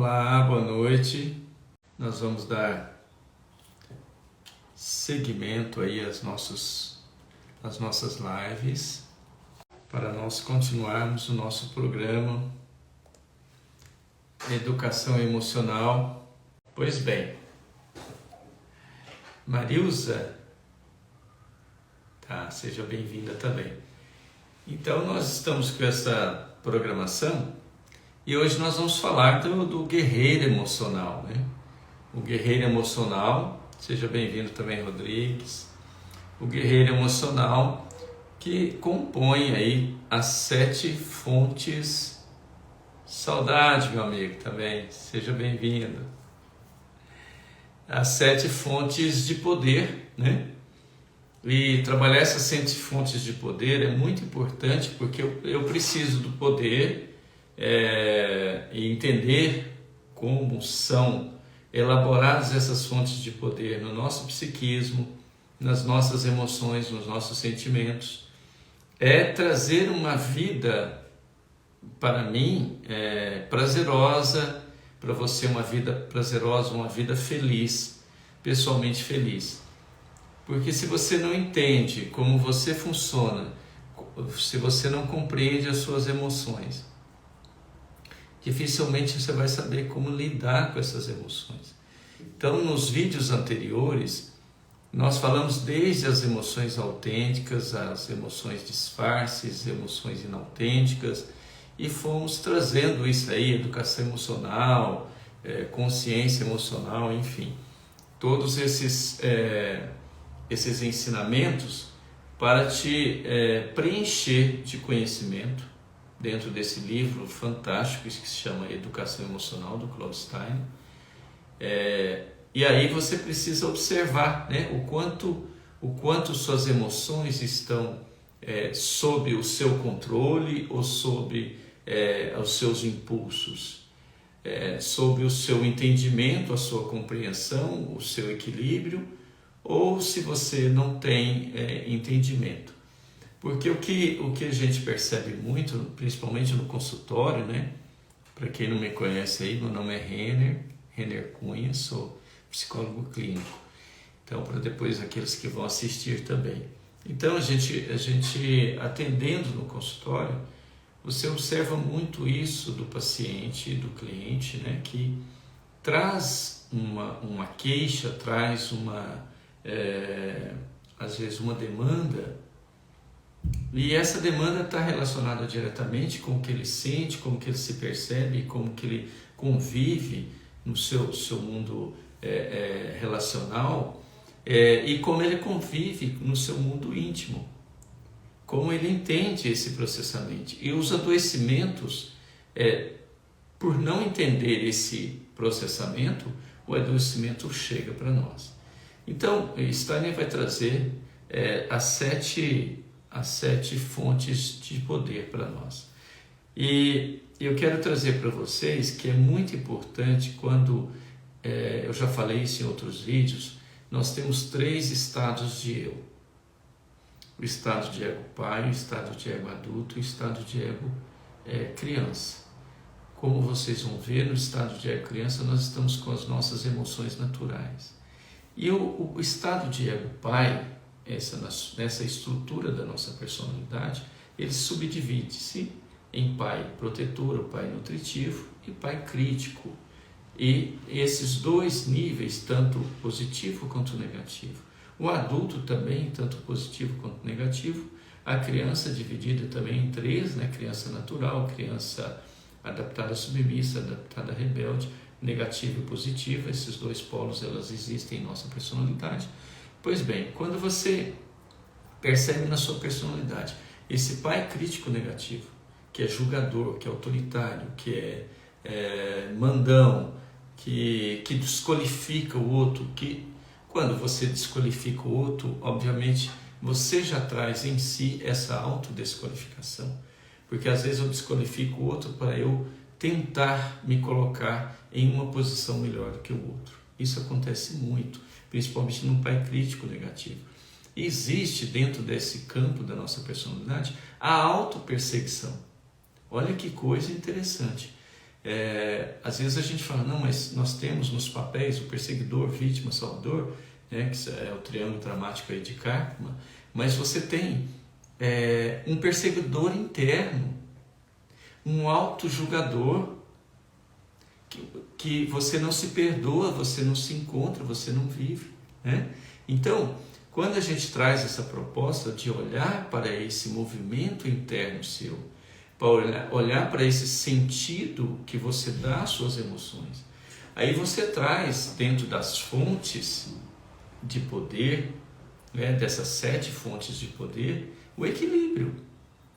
Olá, boa noite. Nós vamos dar seguimento aí às nossas lives para nós continuarmos o nosso programa Educação Emocional. Pois bem, Marilza, seja bem-vinda também. Então nós estamos com essa programação e hoje nós vamos falar do guerreiro emocional, né? O guerreiro emocional, seja bem-vindo também, Rodrigues. O guerreiro emocional que compõe aí as 7 fontes. Saudade, meu amigo, também, seja bem-vindo. As 7 fontes de poder, né? E trabalhar essas 7 fontes de poder é muito importante porque eu preciso do poder e entender como são elaboradas essas fontes de poder no nosso psiquismo, nas nossas emoções, nos nossos sentimentos. É trazer uma vida, para mim, prazerosa, para você uma vida prazerosa, uma vida feliz, pessoalmente feliz. Porque se você não entende como você funciona, se você não compreende as suas emoções, dificilmente você vai saber como lidar com essas emoções. Então, nos vídeos anteriores, nós falamos desde as emoções autênticas, as emoções disfarces, emoções inautênticas, e fomos trazendo isso aí, educação emocional, consciência emocional, enfim, todos esses ensinamentos para te preencher de conhecimento dentro desse livro fantástico que se chama Educação Emocional, do Claude Steiner. E aí você precisa observar, né, o quanto suas emoções estão sob o seu controle ou sob os seus impulsos, sob o seu entendimento, a sua compreensão, o seu equilíbrio, ou se você não tem entendimento. Porque o que a gente percebe muito, principalmente no consultório, né? Para quem não me conhece aí, meu nome é Renner Cunha, sou psicólogo clínico. Então, para depois aqueles que vão assistir também. Então, a gente atendendo no consultório, você observa muito isso do paciente, do cliente, né? Que traz uma queixa, traz às vezes uma demanda. E essa demanda está relacionada diretamente com o que ele sente, como que ele se percebe, como que ele convive no seu mundo relacional e como ele convive no seu mundo íntimo, como ele entende esse processamento. E os adoecimentos, por não entender esse processamento, o adoecimento chega para nós. Então, Steiner vai trazer as 7 fontes de poder para nós. E eu quero trazer para vocês que é muito importante quando, eu já falei isso em outros vídeos, nós temos 3 estados de eu. O estado de ego pai, o estado de ego adulto e o estado de ego criança. Como vocês vão ver, no estado de ego criança nós estamos com as nossas emoções naturais. E o estado de ego pai, nessa estrutura da nossa personalidade, ele subdivide-se em pai protetor, ou pai nutritivo, e pai crítico. E esses 2 níveis, tanto positivo quanto negativo. O adulto também, tanto positivo quanto negativo. A criança dividida também em 3, né? Criança natural, criança adaptada submissa, adaptada rebelde, negativo e positivo. Esses 2 polos, elas existem em nossa personalidade. Pois bem, quando você percebe na sua personalidade esse pai crítico negativo, que é julgador, que é autoritário, que é mandão, que desqualifica o outro, que quando você desqualifica o outro, obviamente você já traz em si essa autodesqualificação, porque às vezes eu desqualifico o outro para eu tentar me colocar em uma posição melhor do que o outro. Isso acontece muito, principalmente num pai crítico negativo. Existe dentro desse campo da nossa personalidade a autoperseguição. Olha que coisa interessante. Às vezes a gente fala, não, mas nós temos nos papéis o perseguidor, vítima, salvador, né, que é o triângulo dramático aí de Karpman, mas você tem um perseguidor interno, um auto-julgador, que você não se perdoa, você não se encontra, você não vive, né? Então, quando a gente traz essa proposta de olhar para esse movimento interno seu, para olhar para esse sentido que você dá às suas emoções, aí você traz dentro das fontes de poder, né, dessas 7 fontes de poder, o equilíbrio,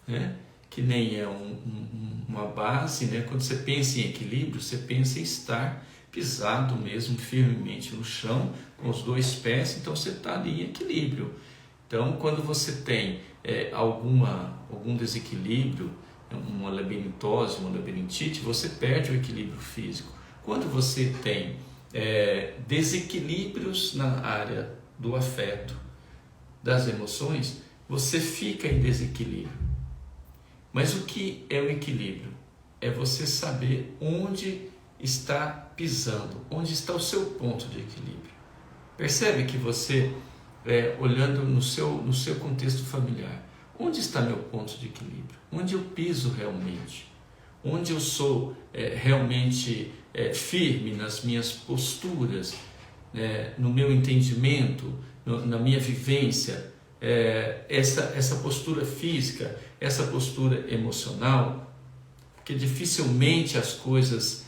né? Que nem é uma base, né? Quando você pensa em equilíbrio, você pensa em estar pisado mesmo firmemente no chão, com os 2 pés, então você está ali em equilíbrio. Então, quando você tem algum desequilíbrio, uma labirintose, uma labirintite, você perde o equilíbrio físico. Quando você tem desequilíbrios na área do afeto, das emoções, você fica em desequilíbrio. Mas o que é o equilíbrio? É você saber onde está pisando, onde está o seu ponto de equilíbrio. Percebe que você, olhando no seu contexto familiar, onde está meu ponto de equilíbrio? Onde eu piso realmente? Onde eu sou realmente firme nas minhas posturas, no meu entendimento, na minha vivência, essa postura física, essa postura emocional, porque dificilmente as coisas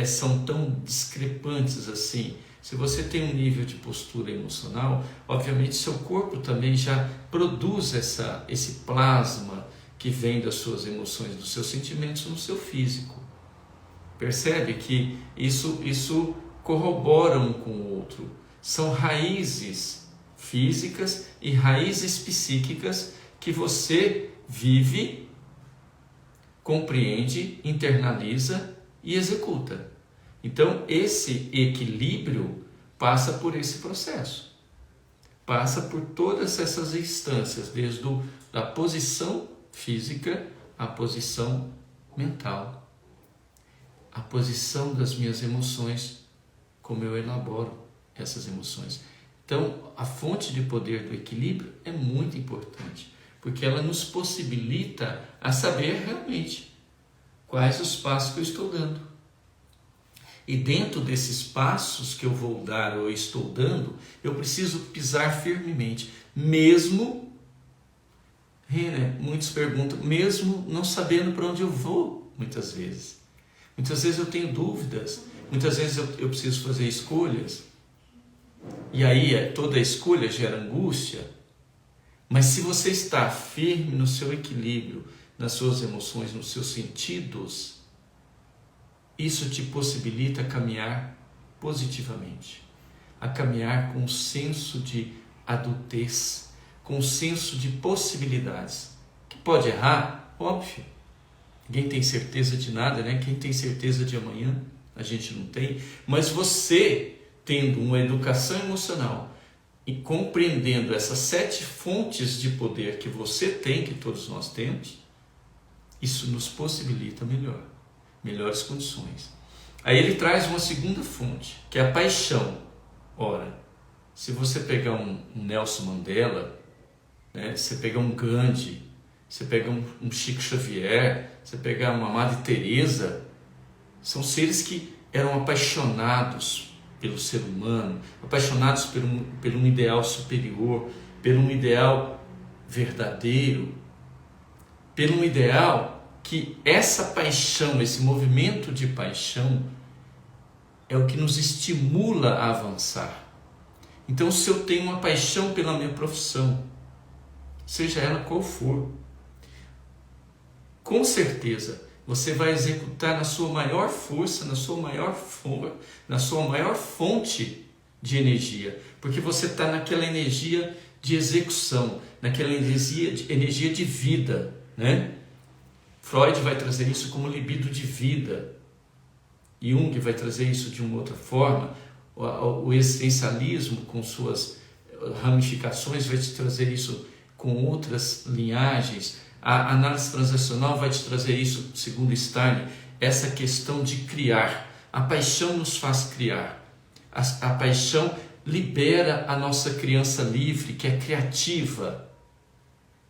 são tão discrepantes assim. Se você tem um nível de postura emocional, obviamente seu corpo também já produz esse plasma que vem das suas emoções, dos seus sentimentos no seu físico. Percebe que isso corrobora um com o outro. São raízes físicas e raízes psíquicas que você vive, compreende, internaliza e executa. Então, esse equilíbrio passa por esse processo. Passa por todas essas instâncias, desde a posição física à posição mental. A posição das minhas emoções, como eu elaboro essas emoções. Então, a fonte de poder do equilíbrio é muito importante, porque ela nos possibilita a saber realmente quais os passos que eu estou dando. E dentro desses passos que eu vou dar ou estou dando, eu preciso pisar firmemente, mesmo, muitos perguntam, mesmo não sabendo para onde eu vou, muitas vezes. Muitas vezes eu tenho dúvidas, muitas vezes eu preciso fazer escolhas, e aí toda escolha gera angústia. Mas se você está firme no seu equilíbrio, nas suas emoções, nos seus sentidos, isso te possibilita caminhar positivamente, a caminhar com um senso de adultez, com um senso de possibilidades. Que pode errar? Óbvio. Ninguém tem certeza de nada, né? Quem tem certeza de amanhã? A gente não tem. Mas você, tendo uma educação emocional e compreendendo essas 7 fontes de poder que você tem, que todos nós temos, isso nos possibilita melhores condições. Aí ele traz uma segunda fonte, que é a paixão. Ora, se você pegar um Nelson Mandela, né, você pegar um Gandhi, você pegar um Chico Xavier, você pegar uma Madre Teresa, são seres que eram apaixonados pelo ser humano, apaixonados por um ideal superior, por um ideal verdadeiro, por um ideal que essa paixão, esse movimento de paixão é o que nos estimula a avançar. Então, se eu tenho uma paixão pela minha profissão, seja ela qual for, com certeza você vai executar na sua maior força, na sua maior fonte de energia, porque você está naquela energia de execução, naquela energia de vida, né? Freud vai trazer isso como libido de vida, Jung vai trazer isso de uma outra forma, o existencialismo com suas ramificações vai te trazer isso com outras linhagens, a análise transacional vai te trazer isso, segundo Stein, essa questão de criar. A paixão nos faz criar. A paixão libera a nossa criança livre, que é criativa,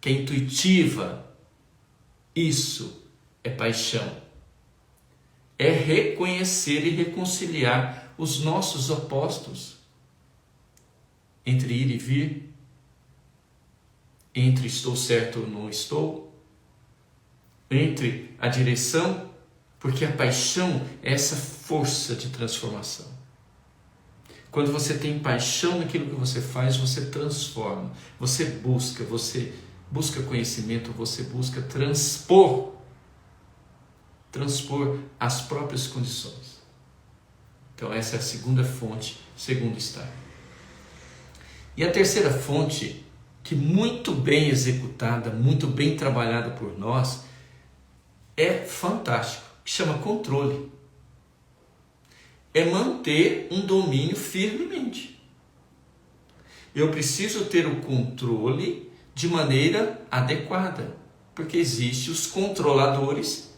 que é intuitiva. Isso é paixão. É reconhecer e reconciliar os nossos opostos. Entre ir e vir, entre estou certo ou não estou, entre a direção, porque a paixão é essa força de transformação. Quando você tem paixão naquilo que você faz, você transforma, você busca conhecimento, você busca transpor as próprias condições. Então essa é a segunda fonte, segundo estágio. E a terceira fonte, que muito bem executada, muito bem trabalhada por nós, é fantástico, que chama controle. É manter um domínio firmemente. Eu preciso ter o controle de maneira adequada, porque existem os controladores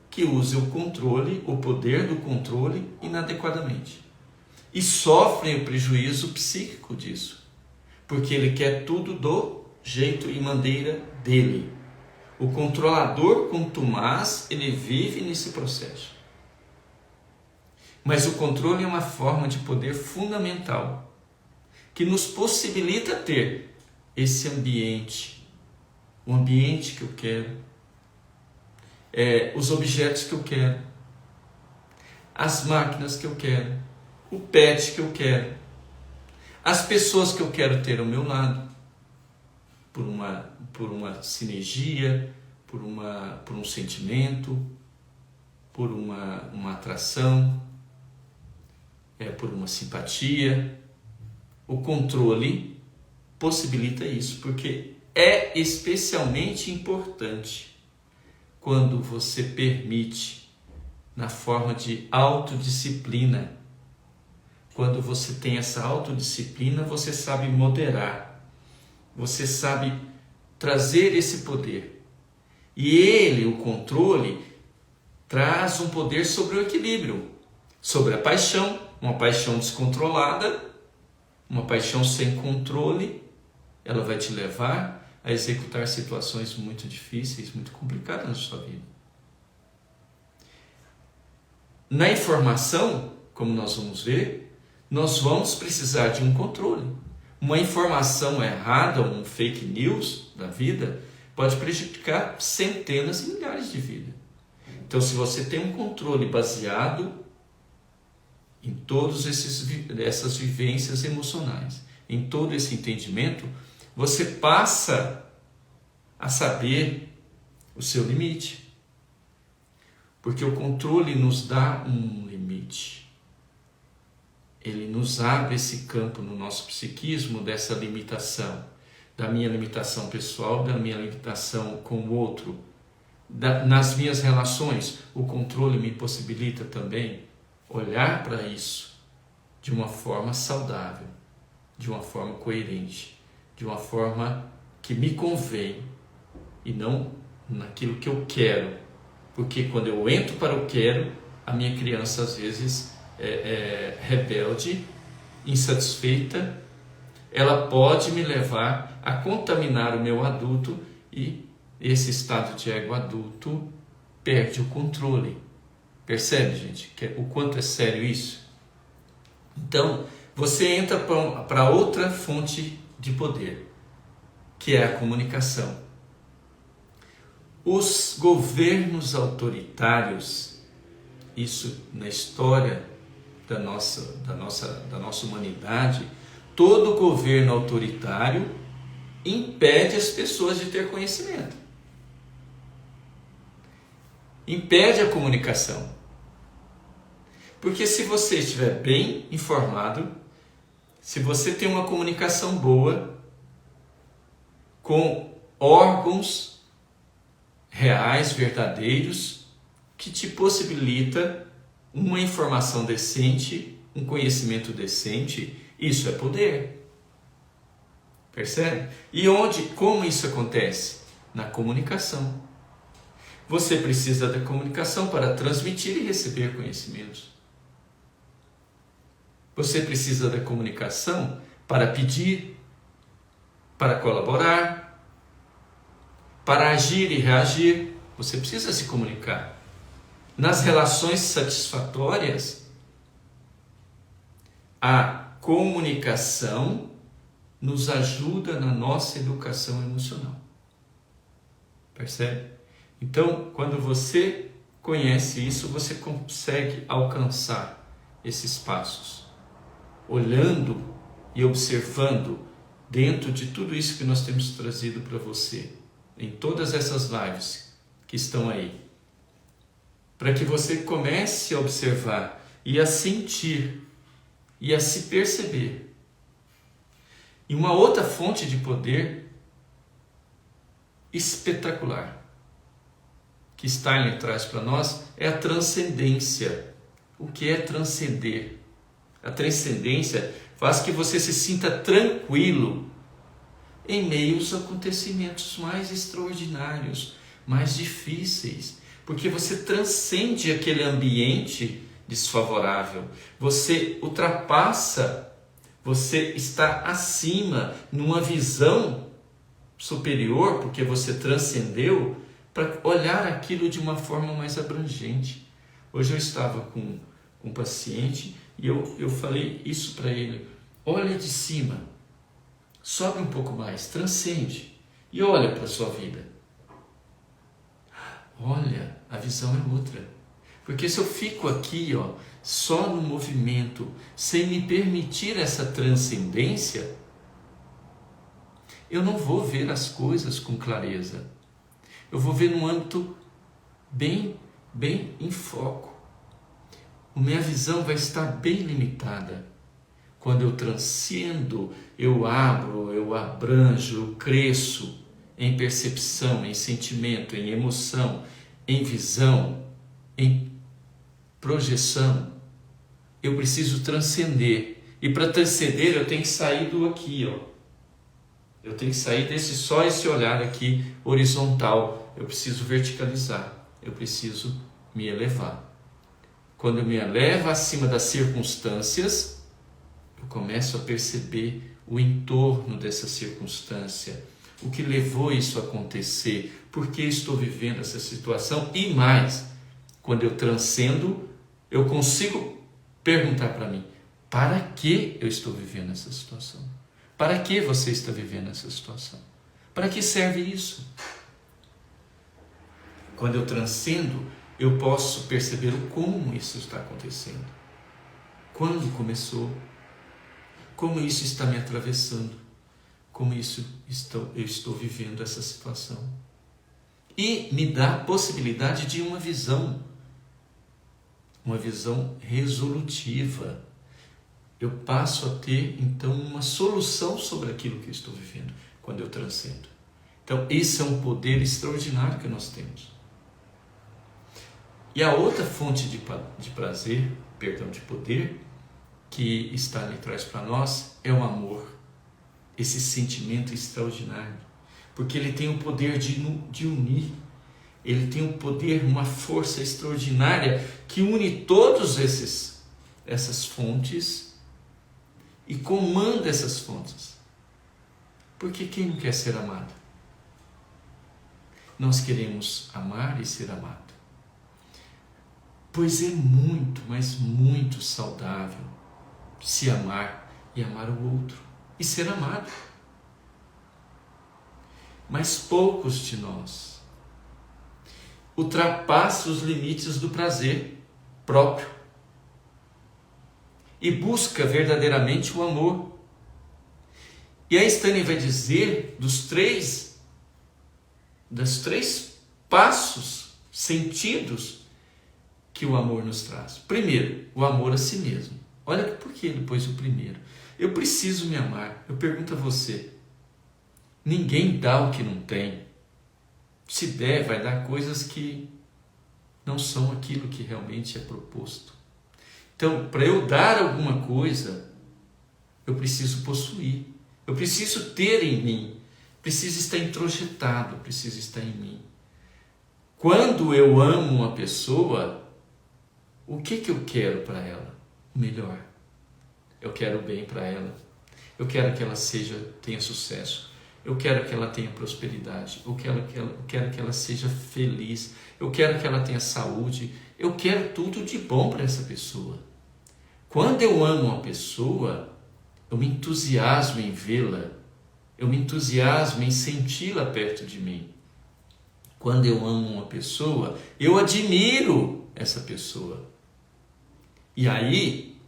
que usam o controle, o poder do controle inadequadamente. E sofrem o prejuízo psíquico disso. Porque ele quer tudo do jeito e maneira dele. O controlador contumaz, ele vive nesse processo. Mas o controle é uma forma de poder fundamental, que nos possibilita ter esse ambiente, o ambiente que eu quero, os objetos que eu quero, as máquinas que eu quero, o pet que eu quero, as pessoas que eu quero ter ao meu lado, por uma sinergia, por um sentimento, por uma atração, por uma simpatia. O controle possibilita isso, porque é especialmente importante quando você permite, na forma de autodisciplina. Quando você tem essa autodisciplina, você sabe moderar, você sabe trazer esse poder. E ele, o controle, traz um poder sobre o equilíbrio, sobre a paixão, uma paixão descontrolada, uma paixão sem controle, ela vai te levar a executar situações muito difíceis, muito complicadas na sua vida. Na informação, como nós vamos ver, nós vamos precisar de um controle. Uma informação errada, um fake news da vida, pode prejudicar centenas e milhares de vidas. Então, se você tem um controle baseado em todas essas vivências emocionais, em todo esse entendimento, você passa a saber o seu limite. Porque o controle nos dá um limite. Ele nos abre esse campo no nosso psiquismo dessa limitação, da minha limitação pessoal, da minha limitação com o outro. Nas minhas relações, o controle me possibilita também olhar para isso de uma forma saudável, de uma forma coerente, de uma forma que me convém e não naquilo que eu quero. Porque quando eu entro para o quero, a minha criança às vezes é rebelde, insatisfeita, ela pode me levar a contaminar o meu adulto e esse estado de ego adulto perde o controle. Percebe, gente, o quanto é sério isso? Então, você entra para outra fonte de poder, que é a comunicação. Os governos autoritários, isso na história da nossa humanidade, todo governo autoritário impede as pessoas de ter conhecimento. Impede a comunicação. Porque se você estiver bem informado, se você tem uma comunicação boa com órgãos reais, verdadeiros, que te possibilita uma informação decente, um conhecimento decente, isso é poder. Percebe? E como isso acontece? Na comunicação. Você precisa da comunicação para transmitir e receber conhecimentos. Você precisa da comunicação para pedir, para colaborar, para agir e reagir. Você precisa se comunicar. Nas relações satisfatórias, a comunicação nos ajuda na nossa educação emocional. Percebe? Então, quando você conhece isso, você consegue alcançar esses passos, olhando e observando dentro de tudo isso que nós temos trazido para você, em todas essas lives que estão aí, para que você comece a observar e a sentir e a se perceber. E uma outra fonte de poder espetacular que Steiner traz para nós é a transcendência. O que é transcender? A transcendência faz que você se sinta tranquilo em meio aos acontecimentos mais extraordinários, mais difíceis, porque você transcende aquele ambiente desfavorável, você ultrapassa, você está acima, numa visão superior, porque você transcendeu, para olhar aquilo de uma forma mais abrangente. Hoje eu estava com um paciente e eu falei isso para ele: olha de cima, sobe um pouco mais, transcende e olha para a sua vida. Olha, a visão é outra. Porque se eu fico aqui, só no movimento, sem me permitir essa transcendência, eu não vou ver as coisas com clareza. Eu vou ver num âmbito bem em foco. A minha visão vai estar bem limitada. Quando eu transcendo, eu abro, eu abranjo, eu cresço em percepção, em sentimento, em emoção, em visão, em projeção. Eu preciso transcender. E para transcender eu tenho que sair do aqui, Eu tenho que sair esse olhar aqui horizontal. Eu preciso verticalizar. Eu preciso me elevar. Quando eu me elevo acima das circunstâncias, eu começo a perceber o entorno dessa circunstância. O que levou isso a acontecer? Por que estou vivendo essa situação? E mais, quando eu transcendo, eu consigo perguntar para mim: para que eu estou vivendo essa situação? Para que você está vivendo essa situação? Para que serve isso? Quando eu transcendo, eu posso perceber o como isso está acontecendo. Quando começou? Como isso está me atravessando? Como eu estou vivendo essa situação? E me dá a possibilidade de uma visão resolutiva. Eu passo a ter, então, uma solução sobre aquilo que eu estou vivendo, quando eu transcendo. Então, esse é um poder extraordinário que nós temos. E a outra fonte de poder, que está ali atrás para nós, é o amor. Esse sentimento extraordinário. Porque ele tem o poder de unir. Ele tem o poder, uma força extraordinária que une todas essas fontes e comanda essas fontes. Porque quem não quer ser amado? Nós queremos amar e ser amado. Pois é muito, mas muito saudável se amar e amar o outro e ser amado. Mas poucos de nós ultrapassam os limites do prazer próprio e busca verdadeiramente o amor. E aí Steiner vai dizer dos três passos, sentidos que o amor nos traz. Primeiro, o amor a si mesmo. Olha por que ele pôs o primeiro. Eu preciso me amar. Eu pergunto a você: ninguém dá o que não tem. Se der, vai dar coisas que não são aquilo que realmente é proposto. Então, para eu dar alguma coisa, eu preciso possuir. Eu preciso ter em mim. Precisa estar introjetado, precisa estar em mim. Quando eu amo uma pessoa, o que eu quero para ela? O melhor. Eu quero o bem para ela. Eu quero que ela tenha sucesso. Eu quero que ela tenha prosperidade. Eu quero que ela seja feliz. Eu quero que ela tenha saúde. Eu quero tudo de bom para essa pessoa. Quando eu amo uma pessoa, eu me entusiasmo em vê-la. Eu me entusiasmo em senti-la perto de mim. Quando eu amo uma pessoa, eu admiro essa pessoa. E aí,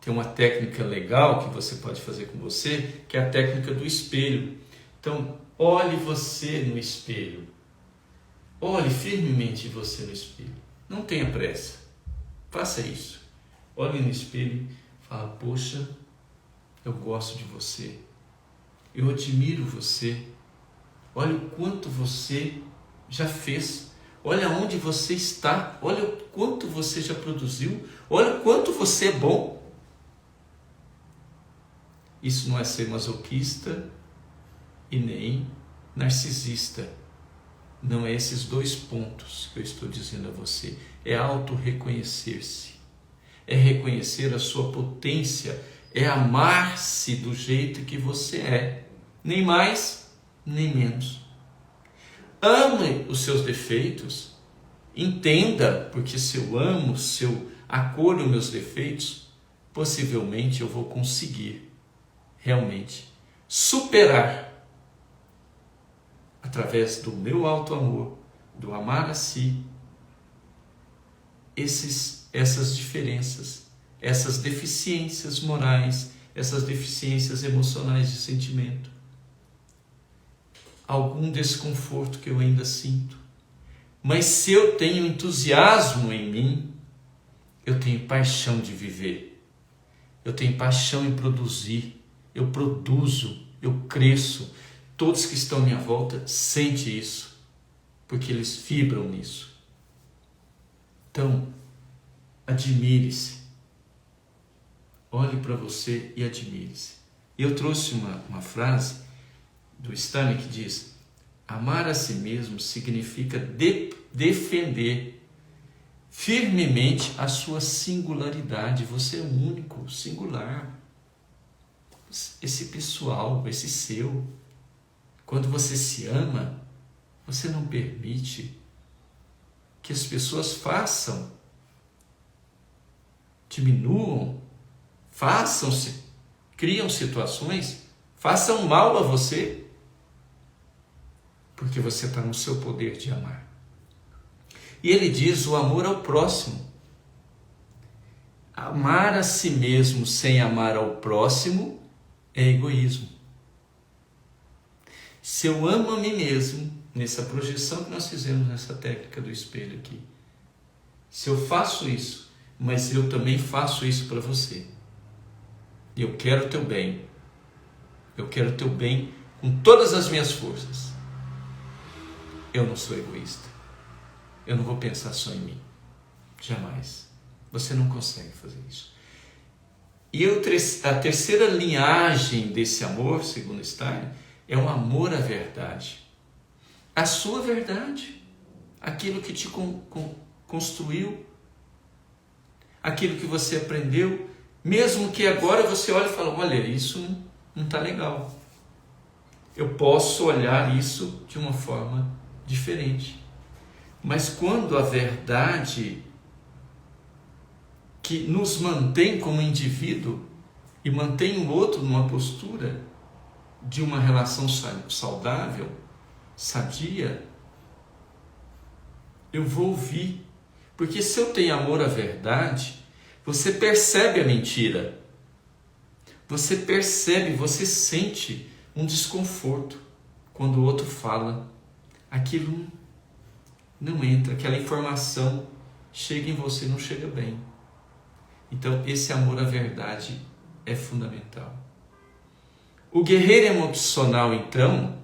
tem uma técnica legal que você pode fazer com você, que é a técnica do espelho. Então, olhe você no espelho. Olhe firmemente você no espelho. Não tenha pressa. Faça isso. Olhe no espelho e fala, poxa, eu gosto de você. Eu admiro você. Olha o quanto você já fez. Olha onde você está. Olha o quanto você já produziu. Olha o quanto você é bom. Isso não é ser masoquista e nem narcisista. Não é esses dois pontos que eu estou dizendo a você. É auto-reconhecer-se. É reconhecer a sua potência. É amar-se do jeito que você é. Nem mais, nem menos. Ame os seus defeitos. Entenda, porque se eu amo, se eu acolho meus defeitos, possivelmente eu vou conseguir realmente superar, através do meu auto-amor, do amar a si, essas diferenças, essas deficiências morais, essas deficiências emocionais de sentimento. Algum desconforto que eu ainda sinto. Mas se eu tenho entusiasmo em mim, eu tenho paixão de viver. Eu tenho paixão em produzir. Eu produzo, eu cresço. Todos que estão à minha volta sentem isso, porque eles vibram nisso. Então, admire-se. Olhe para você e admire-se. Eu trouxe uma frase do Stanley que diz: amar a si mesmo significa defender firmemente a sua singularidade. Você é único, singular. Esse pessoal, esse seu. Quando você se ama, você não permite que as pessoas façam, diminuam, criam situações, façam mal a você, porque você está no seu poder de amar. E ele diz o amor ao próximo. Amar a si mesmo sem amar ao próximo é egoísmo. Se eu amo a mim mesmo, nessa projeção que nós fizemos nessa técnica do espelho aqui, se eu faço isso, mas eu também faço isso para você, eu quero o teu bem, eu quero o teu bem com todas as minhas forças, eu não sou egoísta, eu não vou pensar só em mim, jamais. Você não consegue fazer isso. E a terceira linhagem desse amor, segundo Stein, é um amor à verdade. A sua verdade. Aquilo que te construiu. Aquilo que você aprendeu. Mesmo que agora você olhe e fale, olha, isso não está legal. Eu posso olhar isso de uma forma diferente. Mas quando a verdade que nos mantém como indivíduo e mantém o outro numa postura de uma relação saudável, sadia, eu vou ouvir. Porque se eu tenho amor à verdade, você percebe a mentira. Você percebe, você sente um desconforto quando o outro fala. Aquilo não entra, aquela informação chega em você e não chega bem. Então, esse amor à verdade é fundamental. O guerreiro emocional, então,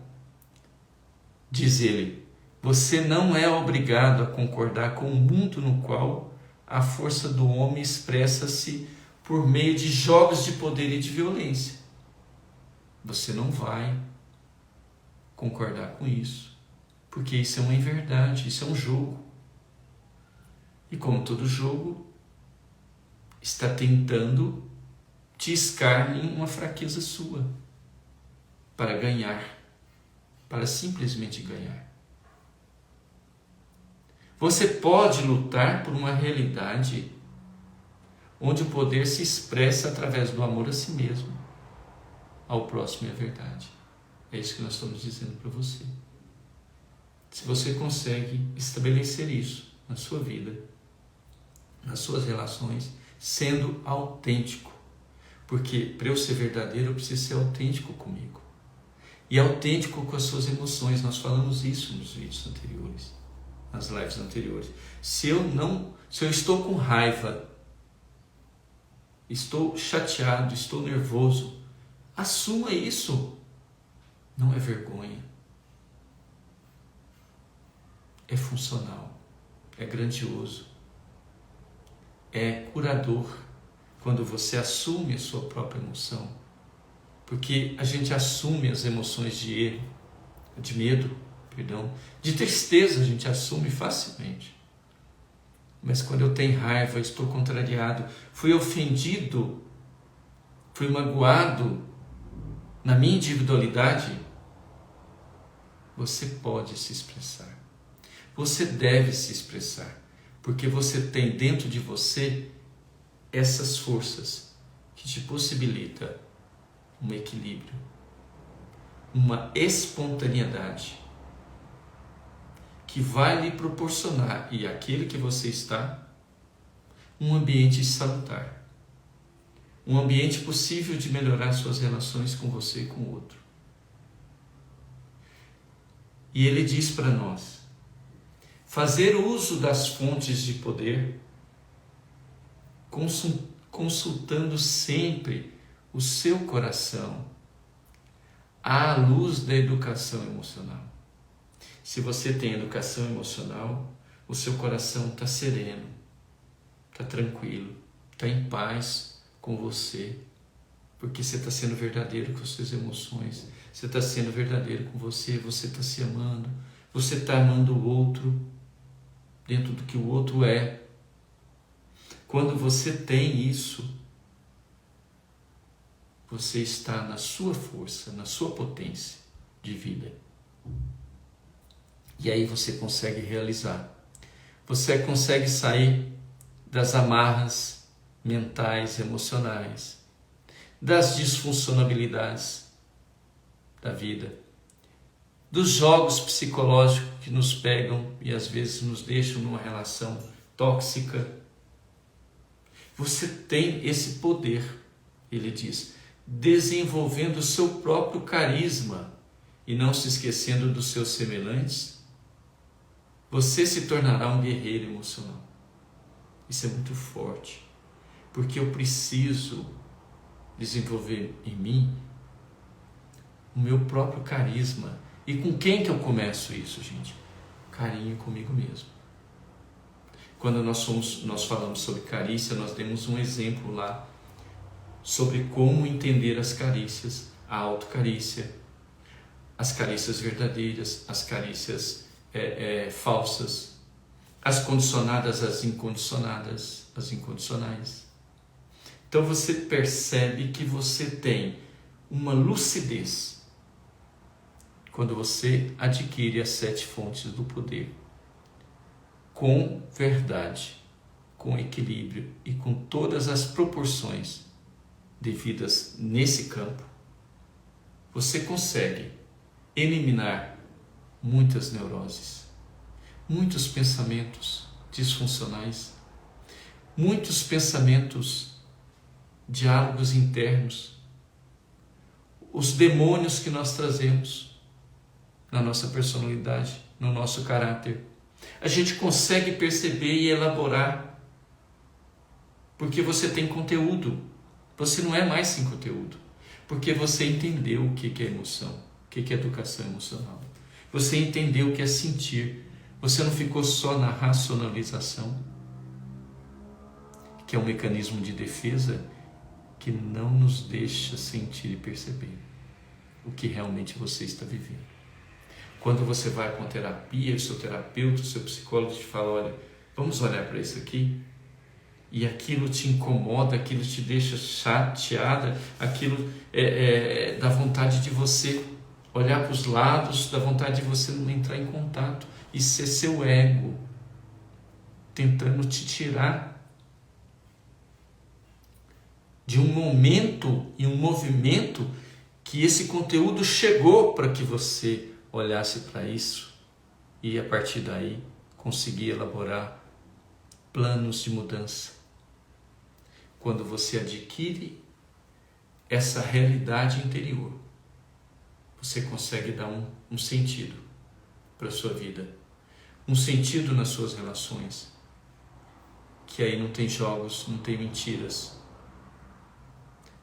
diz ele, você não é obrigado a concordar com o mundo no qual a força do homem expressa-se por meio de jogos de poder e de violência. Você não vai concordar com isso, Porque isso é uma inverdade, isso é um jogo. E como todo jogo, está tentando tiscar em uma fraqueza sua, para ganhar, para simplesmente ganhar. Você pode lutar por uma realidade onde o poder se expressa através do amor a si mesmo, ao próximo e à verdade. É isso que nós estamos dizendo para você. Se você consegue estabelecer isso na sua vida, nas suas relações, sendo autêntico, porque para eu ser verdadeiro eu preciso ser autêntico comigo e autêntico com as suas emoções. Nós falamos isso nos vídeos anteriores, nas lives anteriores. Se eu estou com raiva, estou chateado, estou nervoso, assuma isso. Não é vergonha, é funcional, é grandioso, é curador quando você assume a sua própria emoção, porque a gente assume as emoções de erro, de medo, de tristeza, a gente assume facilmente. Mas quando eu tenho raiva, estou contrariado, fui ofendido, fui magoado na minha individualidade, você pode se expressar. Você deve se expressar, porque você tem dentro de você essas forças que te possibilitam um equilíbrio, uma espontaneidade que vai lhe proporcionar, e aquele que você está, um ambiente salutar, um ambiente possível de melhorar suas relações com você e com o outro. E ele diz para nós, fazer uso das fontes de poder, consultando sempre o seu coração à luz da educação emocional. Se você tem educação emocional, o seu coração está sereno, está tranquilo, está em paz com você, porque você está sendo verdadeiro com as suas emoções, você está sendo verdadeiro com você está se amando, você está amando o outro dentro do que o outro é. Quando você tem isso, você está na sua força, na sua potência de vida. E aí você consegue realizar. Você consegue sair das amarras mentais, emocionais, das disfuncionalidades da vida, dos jogos psicológicos que nos pegam e às vezes nos deixam numa relação tóxica. Você tem esse poder, ele diz, desenvolvendo o seu próprio carisma e não se esquecendo dos seus semelhantes, você se tornará um guerreiro emocional. Isso é muito forte, porque eu preciso desenvolver em mim o meu próprio carisma. E com quem que eu começo isso, gente? Carinho comigo mesmo. Quando nós falamos sobre carícia, nós demos um exemplo lá sobre como entender as carícias, a autocarícia, as carícias verdadeiras, as carícias falsas, as condicionadas, as incondicionadas, as incondicionais. Então você percebe que você tem uma lucidez quando você adquire as 7 fontes do poder com verdade, com equilíbrio e com todas as proporções devidas nesse campo. Você consegue eliminar muitas neuroses, muitos pensamentos disfuncionais, muitos pensamentos, diálogos internos, os demônios que nós trazemos na nossa personalidade, no nosso caráter. A gente consegue perceber e elaborar, porque você tem conteúdo. Você não é mais sem conteúdo, porque você entendeu o que é emoção, o que é educação emocional. Você entendeu o que é sentir. Você não ficou só na racionalização, que é um mecanismo de defesa que não nos deixa sentir e perceber o que realmente você está vivendo. Quando você vai com a terapia, o seu terapeuta, o seu psicólogo te fala, olha, vamos olhar para isso aqui, e aquilo te incomoda, aquilo te deixa chateada, aquilo dá vontade de você olhar para os lados, dá vontade de você não entrar em contato. Isso é seu ego tentando te tirar de um momento e um movimento que esse conteúdo chegou para que você olhasse para isso e a partir daí conseguir elaborar planos de mudança. Quando você adquire essa realidade interior, você consegue dar um sentido para a sua vida, um sentido nas suas relações, que aí não tem jogos, não tem mentiras.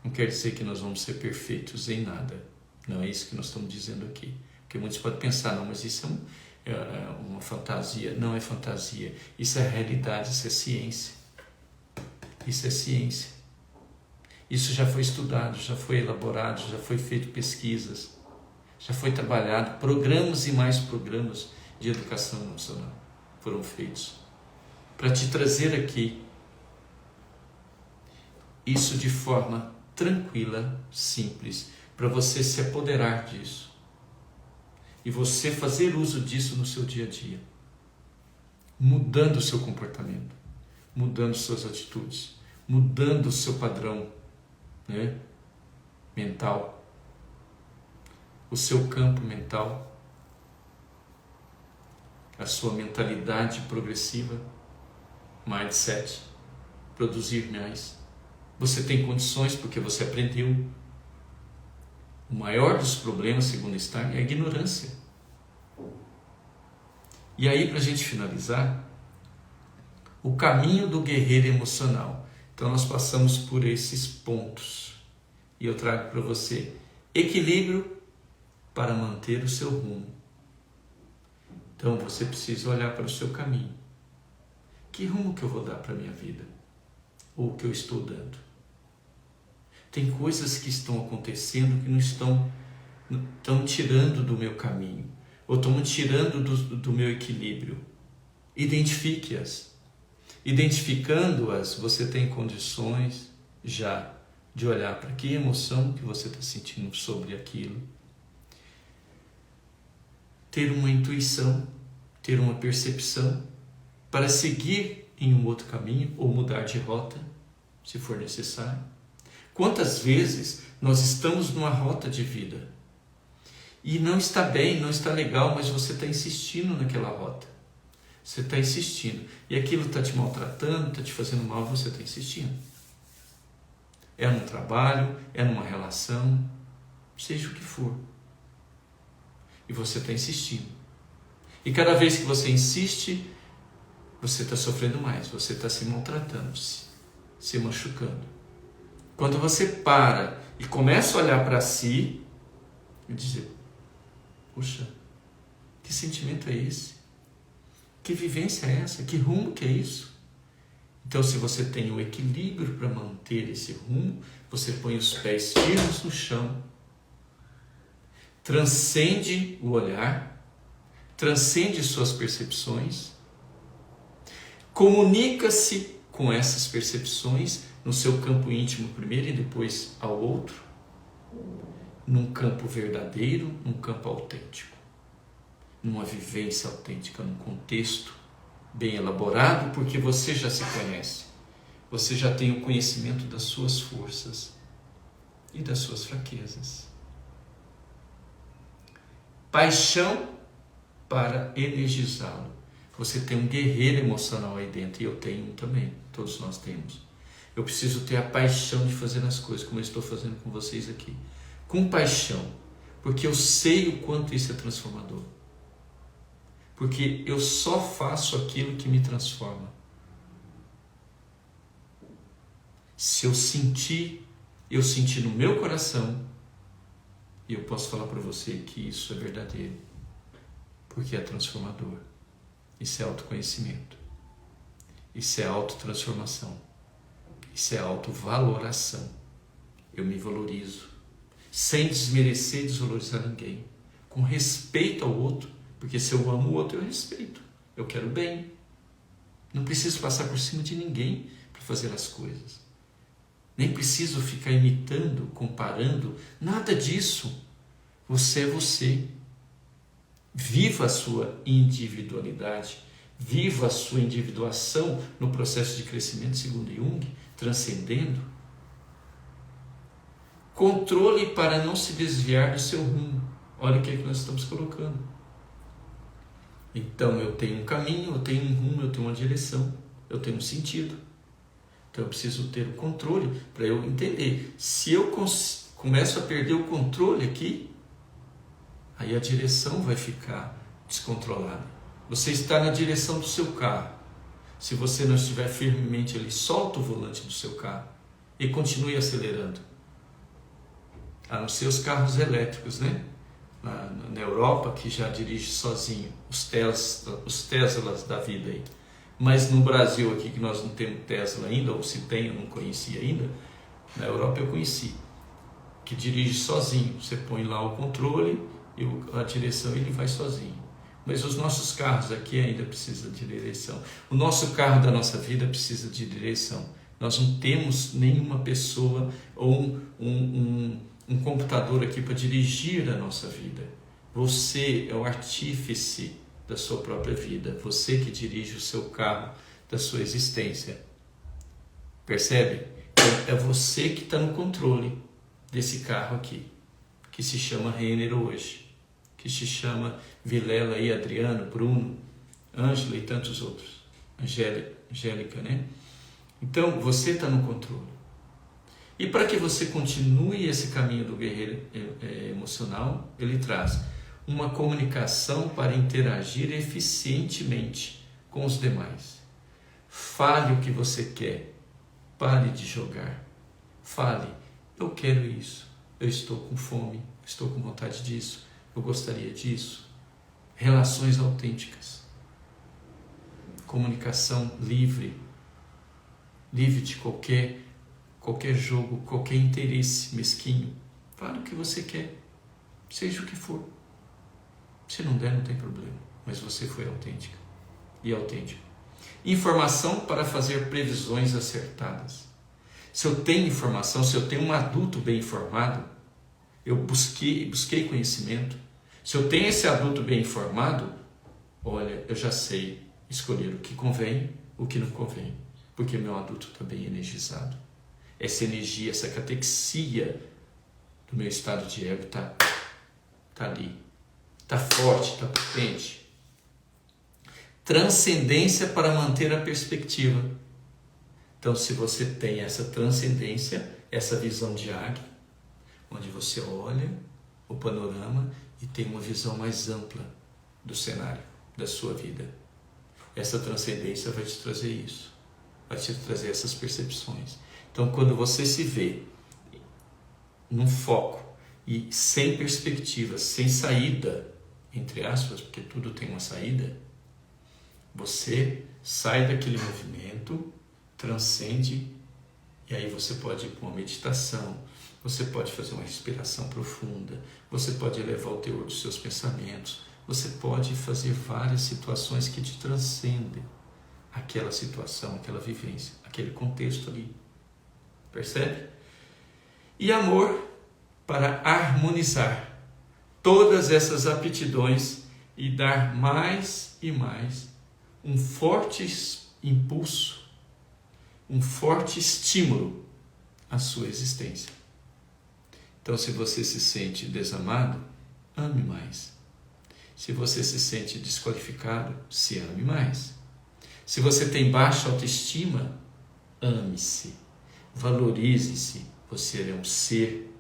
Não quer dizer que nós vamos ser perfeitos em nada, não é isso que nós estamos dizendo aqui. Porque muitos podem pensar, não, mas isso é uma fantasia. Não é fantasia, isso é realidade, isso é ciência. Isso é ciência. Isso já foi estudado, já foi elaborado, já foi feito pesquisas, já foi trabalhado, programas e mais programas de educação emocional foram feitos para te trazer aqui isso de forma tranquila, simples, para você se apoderar disso e você fazer uso disso no seu dia a dia, mudando o seu comportamento, mudando suas atitudes, mudando o seu padrão, né, mental, o seu campo mental, a sua mentalidade progressiva, mindset, produzir mais. Você tem condições porque você aprendeu. O maior dos problemas, segundo Stein, é a ignorância. E aí, para a gente finalizar, o caminho do guerreiro emocional. Então, nós passamos por esses pontos. E eu trago para você equilíbrio para manter o seu rumo. Então, você precisa olhar para o seu caminho. Que rumo que eu vou dar para a minha vida? Ou o que eu estou dando? Tem coisas que estão acontecendo que não estão tirando do meu caminho, ou estão me tirando do meu equilíbrio. Identifique-as. Identificando-as, você tem condições já de olhar para que emoção que você está sentindo sobre aquilo. Ter uma intuição, ter uma percepção para seguir em um outro caminho ou mudar de rota, se for necessário. Quantas vezes nós estamos numa rota de vida e não está bem, não está legal, mas você está insistindo naquela rota. Você está insistindo. E aquilo está te maltratando, está te fazendo mal, você está insistindo. É no trabalho, é numa relação, seja o que for. E você está insistindo. E cada vez que você insiste, você está sofrendo mais, você está se maltratando, se machucando. Quando você para e começa a olhar para si e dizer, puxa, que sentimento é esse? Que vivência é essa? Que rumo que é isso? Então, se você tem o equilíbrio para manter esse rumo, você põe os pés firmes no chão, transcende o olhar, transcende suas percepções, comunica-se com essas percepções no seu campo íntimo primeiro e depois ao outro, num campo verdadeiro, num campo autêntico, numa vivência autêntica, num contexto bem elaborado, porque você já se conhece, você já tem o conhecimento das suas forças e das suas fraquezas. Paixão para energizá-lo. Você tem um guerreiro emocional aí dentro, e eu tenho um também, todos nós temos. Eu preciso ter a paixão de fazer as coisas, como eu estou fazendo com vocês aqui. Com paixão, porque eu sei o quanto isso é transformador. Porque eu só faço aquilo que me transforma. Se eu senti no meu coração, e eu posso falar para você que isso é verdadeiro, porque é transformador. Isso é autoconhecimento. Isso é autotransformação. Isso é autovaloração. Eu me valorizo, sem desmerecer e desvalorizar ninguém. com respeito ao outro, porque se eu amo o outro, eu respeito, eu quero bem. Não preciso passar por cima de ninguém para fazer as coisas. Nem preciso ficar imitando, comparando, nada disso. Você é você. Viva a sua individualidade, viva a sua individuação no processo de crescimento segundo Jung, transcendendo. Controle para não se desviar do seu rumo. Olha o que é que nós estamos colocando. Então eu tenho um caminho, eu tenho um rumo, eu tenho uma direção, eu tenho um sentido. Então eu preciso ter o controle para eu entender. Se eu começo a perder o controle aqui, aí a direção vai ficar descontrolada. Você está na direção do seu carro. Se você não estiver firmemente ali, solta o volante do seu carro e continue acelerando. A não ser os carros elétricos, né? Na Europa, que já dirige sozinho, os Teslas da vida aí. Mas no Brasil aqui, que nós não temos Tesla ainda, ou se tem, eu não conheci ainda, na Europa eu conheci, que dirige sozinho. Você põe lá o controle e a direção ele vai sozinho. Mas os nossos carros aqui ainda precisam de direção. O nosso carro da nossa vida precisa de direção. Nós não temos nenhuma pessoa ou um computador aqui para dirigir a nossa vida. Você é o artífice da sua própria vida. Você que dirige o seu carro da sua existência. Percebe? É você que está no controle desse carro aqui, que se chama Renner hoje, que se chama Vilela e Adriano, Bruno, Ângela e tantos outros. Angélica, né? Então, você está no controle. E para que você continue esse caminho do guerreiro emocional, ele traz uma comunicação para interagir eficientemente com os demais. Fale o que você quer. Pare de jogar. Fale, eu quero isso, eu estou com fome, estou com vontade disso, eu gostaria disso. Relações autênticas. Comunicação livre. Livre de qualquer jogo, qualquer interesse mesquinho. Fale o que você quer, seja o que for. Se não der, não tem problema, mas você foi autêntica e autêntico. Informação para fazer previsões acertadas. Se eu tenho informação, se eu tenho um adulto bem informado, eu busquei conhecimento. Se eu tenho esse adulto bem informado, olha, eu já sei escolher o que convém, o que não convém, porque meu adulto está bem energizado. Essa energia, essa catexia do meu estado de ego está ali, está forte, está potente. Transcendência para manter a perspectiva. Então, se você tem essa transcendência, essa visão de águia, onde você olha o panorama e tem uma visão mais ampla do cenário, da sua vida. Essa transcendência vai te trazer isso, vai te trazer essas percepções. Então, quando você se vê num foco e sem perspectiva, sem saída, entre aspas, porque tudo tem uma saída, você sai daquele movimento, transcende, e aí você pode ir para uma meditação, você pode fazer uma respiração profunda, você pode elevar o teor dos seus pensamentos, você pode fazer várias situações que te transcendem aquela situação, aquela vivência, aquele contexto ali. Percebe? E amor para harmonizar todas essas aptidões e dar mais e mais um forte impulso, um forte estímulo à sua existência. Então, se você se sente desamado, ame mais. Se você se sente desqualificado, se ame mais. Se você tem baixa autoestima, ame-se. Valorize-se. Você é um ser,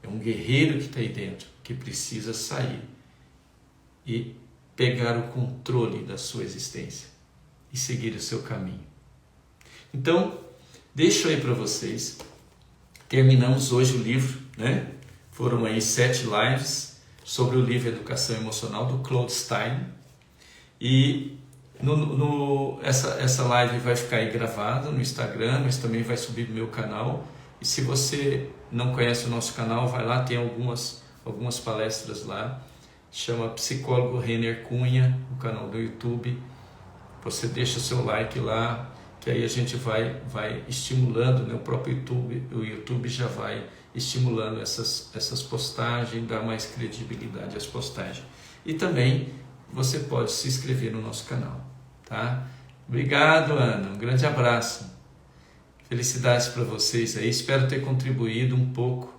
é um guerreiro que está aí dentro, que precisa sair e pegar o controle da sua existência e seguir o seu caminho. Então, deixo aí para vocês. Terminamos hoje o livro, né? Foram aí 7 lives sobre o livro Educação Emocional do Claude Stein. E essa live vai ficar aí gravada no Instagram, mas também vai subir no meu canal. E se você não conhece o nosso canal, vai lá, tem algumas palestras lá chama Psicólogo Renner Cunha, o canal do YouTube. Você deixa o seu like lá, que aí a gente vai estimulando, né? O próprio YouTube já vai estimulando essas postagens, dá mais credibilidade às postagens. E também você pode se inscrever no nosso canal, tá? Obrigado, Ana, um grande abraço. Felicidades para vocês aí, espero ter contribuído um pouco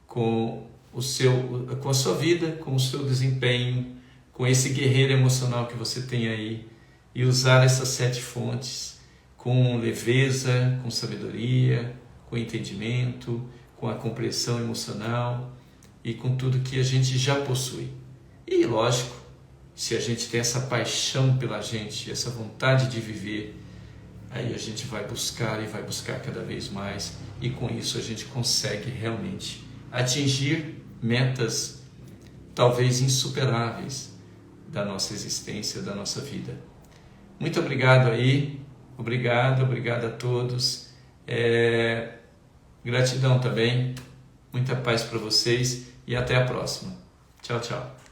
com a sua vida, com o seu desempenho, com esse guerreiro emocional que você tem aí, e usar essas 7 fontes com leveza, com sabedoria, com entendimento, com a compreensão emocional e com tudo que a gente já possui. E lógico, se a gente tem essa paixão pela gente, essa vontade de viver, aí a gente vai buscar e vai buscar cada vez mais, e com isso a gente consegue realmente atingir metas talvez insuperáveis da nossa existência, da nossa vida. Muito obrigado aí, obrigado a todos, gratidão também, muita paz para vocês e até a próxima. Tchau, tchau.